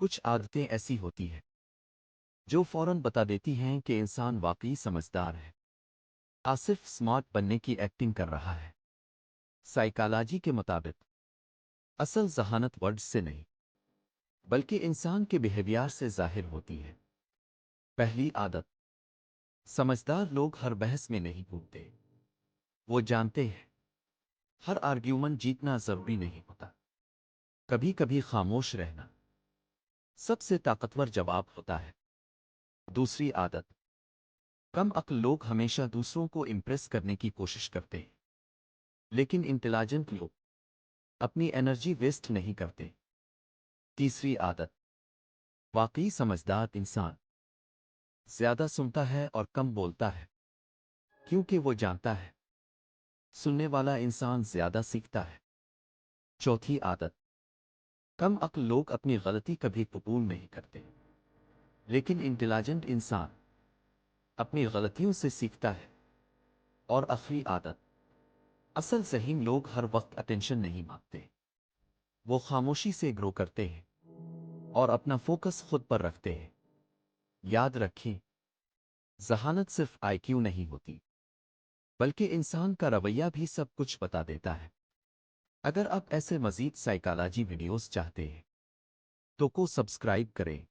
کچھ عادتیں ایسی ہوتی ہیں جو فوراً بتا دیتی ہیں کہ انسان واقعی سمجھدار ہے صرف سمارٹ بننے کی ایکٹنگ کر رہا ہے۔ سائیکالوجی کے مطابق اصل ذہانت ورڈز سے نہیں بلکہ انسان کے بیہیویئر سے ظاہر ہوتی ہے۔ پہلی عادت: سمجھدار لوگ ہر بحث میں نہیں پوچھتے، وہ جانتے ہیں ہر آرگیومنٹ جیتنا ضروری نہیں ہوتا، کبھی کبھی خاموش رہنا سب سے طاقتور جواب ہوتا ہے۔ دوسری عادت: کم عقل لوگ ہمیشہ دوسروں کو امپریس کرنے کی کوشش کرتے ہیں، لیکن انٹیلیجنٹ لوگ اپنی انرجی ویسٹ نہیں کرتے۔ تیسری عادت: واقعی سمجھدار انسان زیادہ سنتا ہے اور کم بولتا ہے، کیونکہ وہ جانتا ہے سننے والا انسان زیادہ سیکھتا ہے۔ چوتھی عادت: کم عقل لوگ اپنی غلطی کبھی قبول نہیں کرتے، لیکن انٹیلیجنٹ انسان اپنی غلطیوں سے سیکھتا ہے۔ اور آخری عادت: اصل ذہین لوگ ہر وقت اٹینشن نہیں مانگتے، وہ خاموشی سے گرو کرتے ہیں اور اپنا فوکس خود پر رکھتے ہیں۔ یاد رکھیں، ذہانت صرف آئی کیو نہیں ہوتی، بلکہ انسان کا رویہ بھی سب کچھ بتا دیتا ہے۔ اگر آپ ایسے مزید سائیکالوجی ویڈیوز چاہتے ہیں تو کو سبسکرائب کریں۔